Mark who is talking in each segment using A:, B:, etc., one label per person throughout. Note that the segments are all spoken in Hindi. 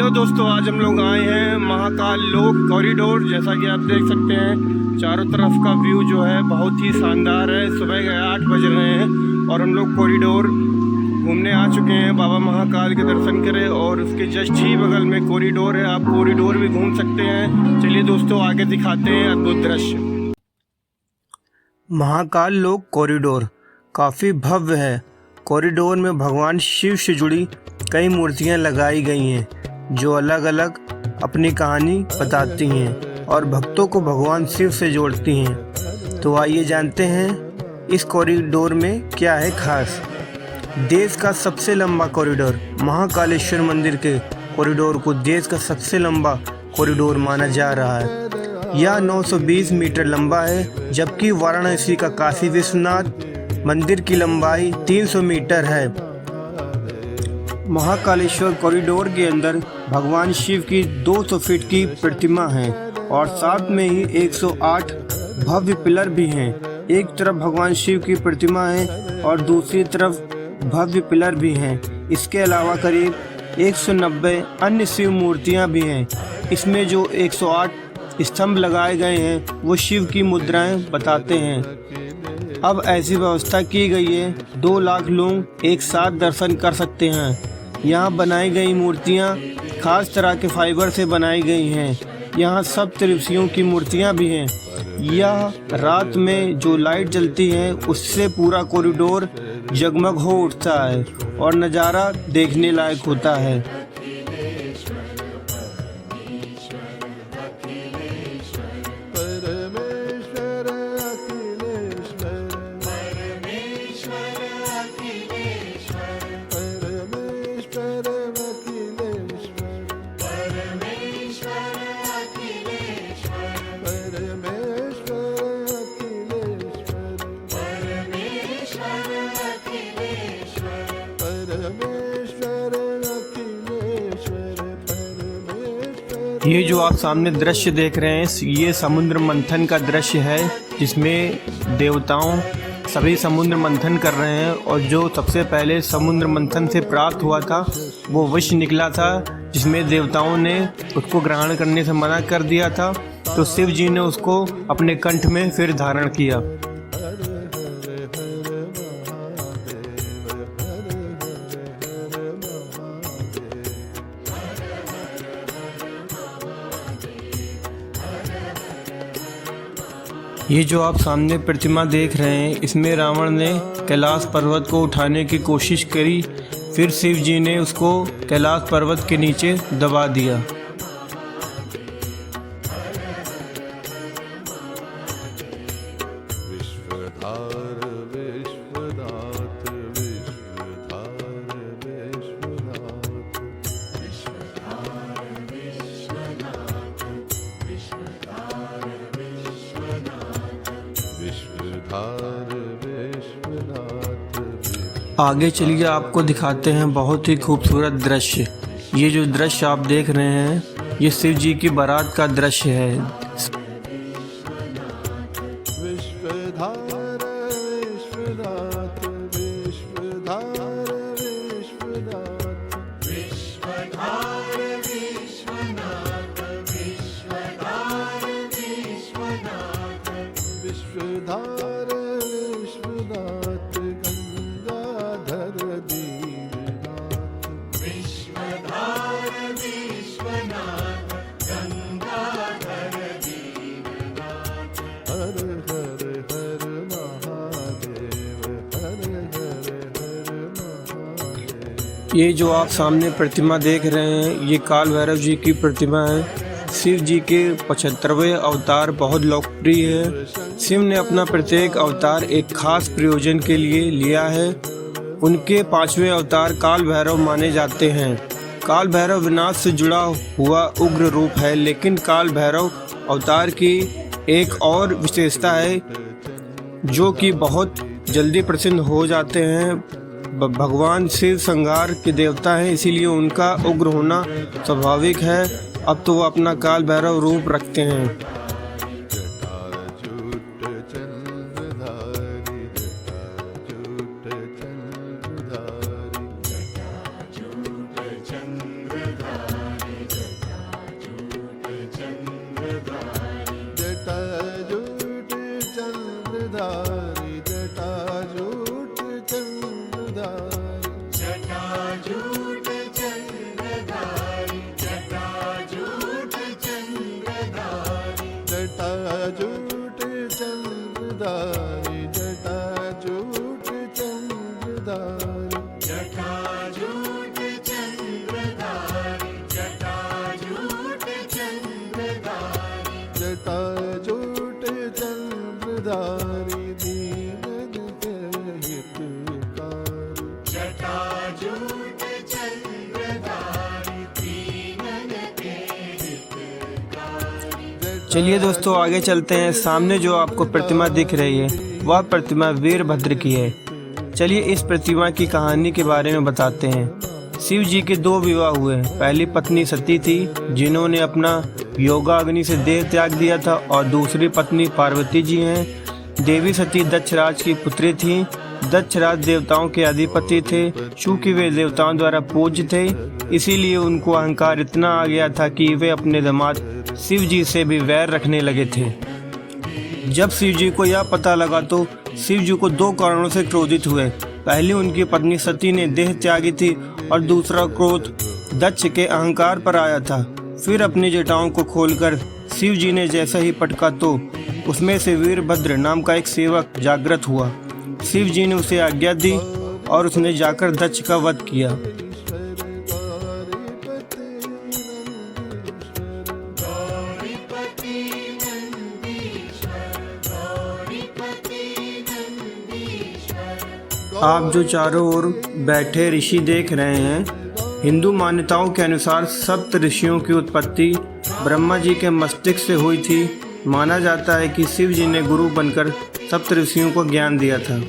A: हेलो दोस्तों, आज हम लोग आए हैं महाकाल लोक कॉरिडोर। जैसा कि आप देख सकते हैं चारों तरफ का व्यू जो है बहुत ही शानदार है। सुबह के 8 बज रहे हैं और हम लोग कॉरिडोर घूमने आ चुके हैं। बाबा महाकाल के दर्शन करें और उसके जस्ट ही बगल में कॉरिडोर है। आप कॉरिडोर भी घूम सकते हैं। चलिए दोस्तों आगे दिखाते हैं अद्भुत दृश्य। महाकाल लोक कॉरिडोर काफ़ी भव्य है। कॉरिडोर में भगवान शिव से जुड़ी कई मूर्तियां लगाई गई हैं जो अलग अलग अपनी कहानी बताती हैं और भक्तों को भगवान शिव से जोड़ती हैं। तो आइए जानते हैं इस कॉरिडोर में क्या है खास। देश का सबसे लंबा कॉरिडोर महाकालेश्वर मंदिर के कॉरिडोर को देश का सबसे लंबा कॉरिडोर माना जा रहा है। यह 920 मीटर लंबा है, जबकि वाराणसी का काशी विश्वनाथ मंदिर की लंबाई 300 मीटर है। महाकालेश्वर कॉरिडोर के अंदर भगवान शिव की 200 फीट की प्रतिमा है और साथ में ही 108 भव्य पिलर भी हैं। एक तरफ भगवान शिव की प्रतिमा है और दूसरी तरफ भव्य पिलर भी हैं। इसके अलावा करीब 190 अन्य शिव मूर्तियां भी हैं। इसमें जो 108 स्तंभ लगाए गए हैं वो शिव की मुद्राएं बताते हैं। अब ऐसी व्यवस्था की गई है 2 लाख लोग एक साथ दर्शन कर सकते हैं। यहाँ बनाई गई मूर्तियाँ खास तरह के फाइबर से बनाई गई हैं। यहाँ सप्त ऋषियों की मूर्तियाँ भी हैं। यह रात में जो लाइट जलती है उससे पूरा कॉरिडोर जगमग हो उठता है और नज़ारा देखने लायक होता है। ये जो आप सामने दृश्य देख रहे हैं ये समुद्र मंथन का दृश्य है, जिसमें देवताओं सभी समुद्र मंथन कर रहे हैं। और जो सबसे पहले समुद्र मंथन से प्राप्त हुआ था वो विष निकला था, जिसमें देवताओं ने उसको ग्रहण करने से मना कर दिया था। तो शिव जी ने उसको अपने कंठ में फिर धारण किया। ये जो आप सामने प्रतिमा देख रहे हैं इसमें रावण ने कैलाश पर्वत को उठाने की कोशिश करी, फिर शिव जी ने उसको कैलाश पर्वत के नीचे दबा दिया। आगे चलिए आपको दिखाते हैं बहुत ही खूबसूरत दृश्य। ये जो दृश्य आप देख रहे हैं ये शिव जी की बारात का दृश्य है। ये जो आप सामने प्रतिमा देख रहे हैं ये काल भैरव जी की प्रतिमा है। शिव जी के 75वें अवतार बहुत लोकप्रिय है। शिव ने अपना प्रत्येक अवतार एक खास प्रयोजन के लिए लिया है। उनके 5वें अवतार काल भैरव माने जाते हैं। काल भैरव विनाश से जुड़ा हुआ उग्र रूप है, लेकिन काल भैरव अवतार की एक और विशेषता है जो कि बहुत जल्दी प्रसन्न हो जाते हैं। भगवान शिव संहार के देवता हैं, इसीलिए उनका उग्र होना स्वाभाविक है। अब तो वो अपना काल भैरव रूप रखते हैं। चलिए दोस्तों आगे चलते हैं। सामने जो आपको प्रतिमा दिख रही है वह प्रतिमा वीरभद्र की है। चलिए इस प्रतिमा की कहानी के बारे में बताते हैं। शिव जी के 2 विवाह हुए। पहली पत्नी सती थी जिन्होंने अपना योगाग्नि से देह त्याग दिया था, और दूसरी पत्नी पार्वती जी हैं। देवी सती दक्षराज की पुत्री थी। दक्षराज देवताओं के अधिपति थे। चूंकि वे देवताओं द्वारा पूज्य थे, इसीलिए उनको अहंकार इतना आ गया था कि वे अपने दामाद शिव जी से भी वैर रखने लगे थे। जब शिव जी को यह पता लगा तो शिव जी को 2 कारणों से क्रोधित हुए। पहली उनकी पत्नी सती ने देह त्यागी थी, और दूसरा क्रोध दक्ष के अहंकार पर आया था। फिर अपनी जटाओं को खोलकर शिव जी ने जैसा ही पटका तो उसमें से वीरभद्र नाम का एक सेवक जागृत हुआ। शिव जी ने उसे आज्ञा दी और उसने जाकर दक्ष का वध किया। आप जो चारों ओर बैठे ऋषि देख रहे हैं, हिंदू मान्यताओं के अनुसार सप्त ऋषियों की उत्पत्ति ब्रह्मा जी के मस्तिष्क से हुई थी। माना जाता है कि शिव जी ने गुरु बनकर सप्त ऋषियों को ज्ञान दिया था।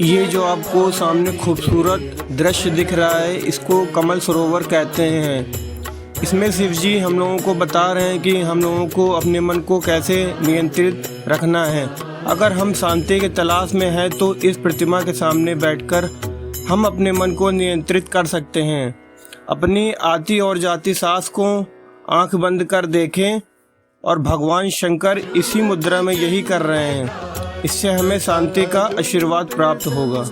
A: ये जो आपको सामने खूबसूरत दृश्य दिख रहा है, इसको कमल सरोवर कहते हैं। इसमें शिव जी हम लोगों को बता रहे हैं कि हम लोगों को अपने मन को कैसे नियंत्रित रखना है। अगर हम शांति के तलाश में हैं तो इस प्रतिमा के सामने बैठकर हम अपने मन को नियंत्रित कर सकते हैं। अपनी आती और जाती सांस को आंख बंद कर देखें, और भगवान शंकर इसी मुद्रा में यही कर रहे हैं। इससे हमें शांति का आशीर्वाद प्राप्त होगा।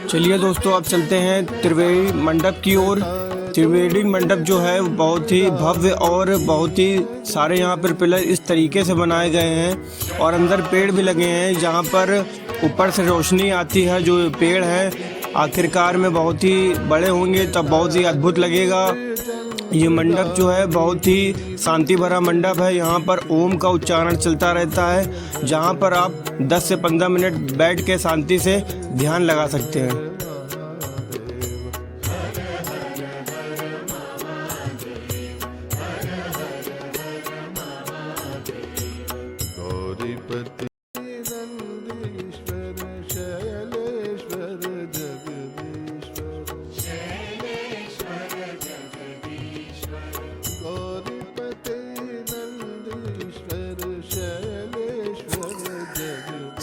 A: चलिए दोस्तों अब चलते हैं त्रिवेणी मंडप की ओर। त्रिवेणी मंडप जो है बहुत ही भव्य और बहुत ही सारे यहाँ पर पिलर इस तरीके से बनाए गए हैं, और अंदर पेड़ भी लगे हैं जहाँ पर ऊपर से रोशनी आती है। जो पेड़ है आखिरकार में बहुत ही बड़े होंगे तब बहुत ही अद्भुत लगेगा। ये मंडप जो है बहुत ही शांति भरा मंडप है। यहाँ पर ओम का उच्चारण चलता रहता है, जहाँ पर आप 10 से 15 मिनट बैठ के शांति से ध्यान लगा सकते हैं।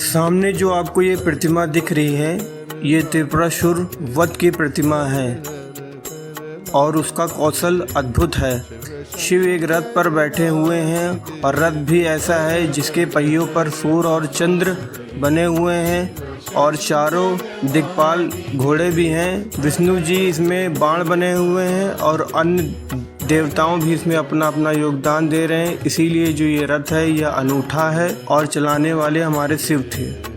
A: सामने जो आपको ये प्रतिमा दिख रही है, ये त्रिपुरासुर वध की प्रतिमा है और उसका कौशल अद्भुत है। शिव एक रथ पर बैठे हुए हैं, और रथ भी ऐसा है जिसके पहियों पर सूर्य और चंद्र बने हुए हैं, और चारों दिक्पाल घोड़े भी हैं। विष्णु जी इसमें बाण बने हुए हैं, और अन्य देवताओं भी इसमें अपना अपना योगदान दे रहे हैं। इसीलिए जो ये रथ है यह अनूठा है, और चलाने वाले हमारे शिव थे।